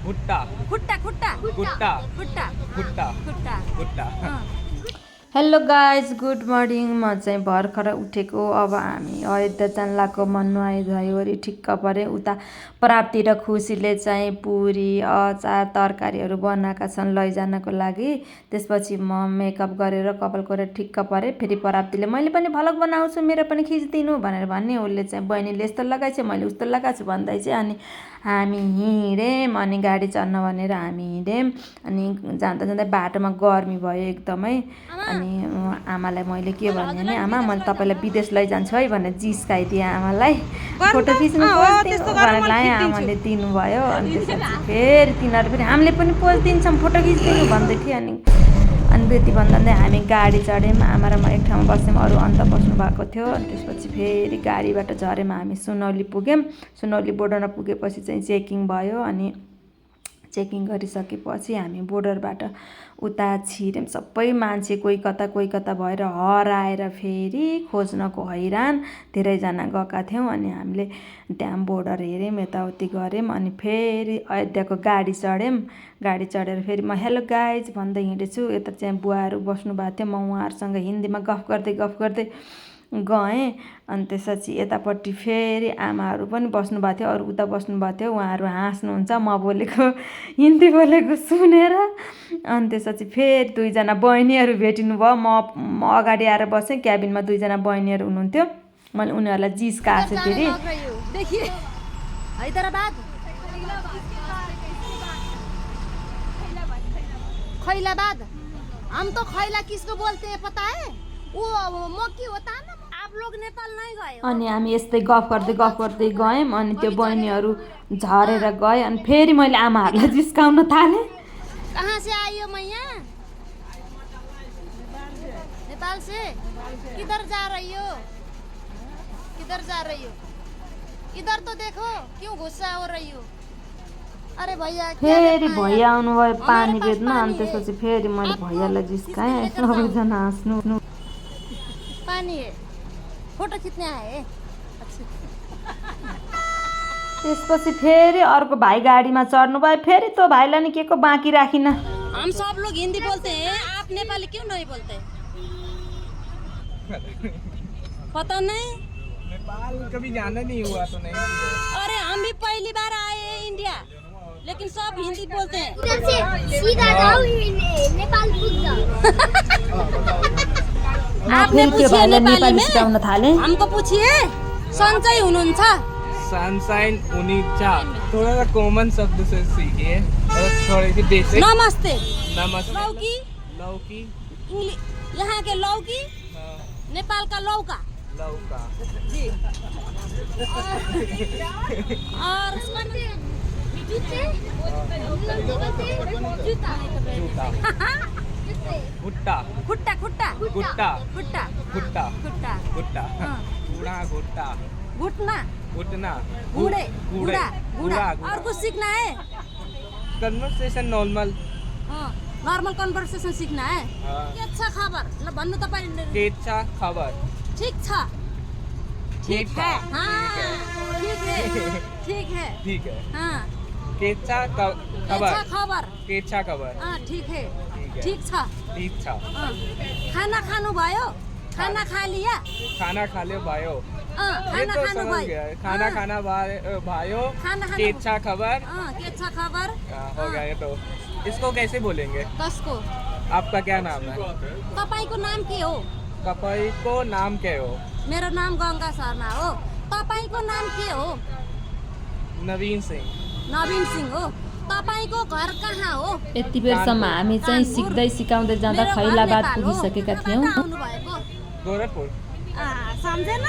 खुट्टा खुट्टा खुट्टा खुट्टा खुट्टा खुट्टा खुट्टा खुट्टा हेलो गाइज गुड मर्निङ। म चाहिँ भर्खर उठेको। अब हामी अयोध्या जान लागेको। मन नुहाइ धुवाइवरी ठिक्क परे। उता प्राप्ति र खुसीले चाहिँ पुरी अचार तरकारीहरू बनाएका छन् लैजानको लागि। त्यसपछि म मेकअप गरेर कपाल कोरेर ठिक्क परे। फेरि प्राप्तिले मैले पनि भ्लग बनाउँछु मेरो पनि खिचिदिनु भनेर भन्ने। उसले चाहिँ बहिनीले यस्तो लगाएछ मैले उस्तो लगाएको छु भन्दै चाहिँ अनि हामी हिँड्यौँ। अनि गाडी चढ्न भनेर हामी हिँड्यौँ। अनि जाँदा जाँदै बाटोमा गर्मी भयो एकदमै। अनि आमालाई मैले के भने नि आमा मैले तपाईँलाई विदेश लैजान्छु है भनेर जिस्काइदिएँ आमालाई। फोटो खिच्नु पोज दिनु भनेर लाएँ। आमाले दिनुभयो। अनि त्यसपछि फेरि तिनीहरू फेरि हामीले पनि पोज दिन्छौँ फोटो खिचिदिनु भन्दै थियो। अनि त्यति भन्दा हामी गाडी चढ्यौँ। आमा र म एक ठाउँमा बस्यौँ, अरू अन्त बस्नु भएको थियो। अनि त्यसपछि फेरि गाडीबाट झऱ्यौँ। हामी सुनौली पुग्यौँ। सुनौली बोर्डरमा पुगेपछि चाहिँ चेकिङ भयो। अनि चेकिङ गरिसकेपछि हामी बोर्डरबाट उता छिर्यौँ। सबै मान्छे कोही कता भएर हराएर फेरि खोज्नको हैरान धेरैजना गएका थियौँ। अनि हामीले त्यहाँ बोर्डर हेऱ्यौँ, यताउति गऱ्यौँ। अनि फेरि अयोध्याको गाडी चढ्यौँ। गाडी चढेर फेरि म हेलो गाइज भन्दै हिँडेछु। यता चाहिँ बुवाहरू बस्नु भएको थियो। म उहाँहरूसँग हिन्दीमा गफ गर्दै गएँ। अनि त्यसपछि यतापट्टि फेरि आमाहरू पनि बस्नु भएको थियो, अरू उता बस्नु भएको थियो। उहाँहरू हाँस्नुहुन्छ म बोलेको हिन्दी बोलेको सुनेर। अनि त्यसपछि फेरि दुईजना बहिनीहरू भेटिनु भयो। म अगाडि आएर बसेँ, क्याबिनमा दुईजना बहिनीहरू हुनुहुन्थ्यो। मैले उनीहरूलाई जिस्काएको छु फेरि। देखिए हैदराबाद खैलाबाद। हम तो खैला किसको बोलते हैं पता है? वो मक्की होता है ना। आप लोग नेपाल नहीं गए हो? अनि हामी यस्तै गफ गर्दै गयौँ। अनि त्यो बहिनीहरू झरेर गए। अनि फेरि मैले आमाहरूलाई जिस्काउन थालेँ। कहाँ से आई हो मैया? नेपाल से। किधर जा रही हो? किधर जा रही हो? इधर तो देखो क्यों गुस्सा हो रही हो? अरे भैया फेरि भैया आउनुभयो पानी बेच्न। अनि त्यसपछि फेरि मैले भैयालाई जिस्काएँ। सबैजना हाँस्नु। पानी है, फोटो खिच्ने आए। त्यसपछि फेरि अर्को भाइ गाडीमा चढ्नु भयो। फेरि त्यो भाइलाई नि के को बाँकी राखिन। हम सब लोग हिंदी बोलते हैं, आप नेपाली क्यों नहीं बोलते? पता नहीं। नेपाल कभी जाना नहीं हुआ तो नहीं। अरे हम भी पहली बार आए हैं इंडिया, लेकिन सब हिंदी बोलते हैं। सीधा जाओ नेपाल पुग जाओ। आपने पूछिए नेपाली में सिकाउन थाले। हमको पूछिए सन्चै हुनुहुन्छ? सनशाइन उनीचा थोड़ा सा कॉमन शब्द से सीखिए और थोड़ी सी बेसिक। नमस्ते। नमस्ते। लौकी। लौकी। यहाँ के लौकी, नेपाल का लौका। लौका जी। और जूते जूता जूता भुट्टा खुट्टा खुट्टा गुट्टा खुट्टा गुट्टा खुट्टा गुट्टा हाँ। गुड़ा गुट्टा घुटना घुटना घुड़े घुड़ा घुड़ा। और कुछ सीखना है? Conversation normal. नॉर्मल कन्भर्सेसन सीखना है। के छ खबर? ल भन्नु तपाईँ। केचा खबर। ठीक छ। ठीक है। हाँ ठीक है। ठीक है। ठीक है। हाँ केचा खबर। खबर। केचा खबर। हाँ ठीक है। ठीक है। ठीक छ। ठीक छ। हाँ। खाना खानु भयो? खाना खा लिया? खाना खा लियो भाइयो। हाँ ये खाना तो खानु समझ भयो? गया। खाना खाना भाइयो। खाना खानु केचा खबर। हाँ के छ खबर? हो गया ये तो। इसको कैसे बोलेंगे? कसको? आपका क्या नाम है? तपाईको नाम के हो? कपाई को नाम क्या हो? मेरो नाम गंगा शर्मा हो। तपाईको नाम के हो? नवीन सिंह। नवीन सिंह हो। तपाईको घर कहाँ हो? यति बेरसम्म हामी चाहिँ सिक्दै सिकाउँदै जाँदा मेरो घर खैलाबाद नेपाल हो। पुगिसकेका कताबाट थियौँ। आउनु भएको? गोरखपुर। सम्झेन?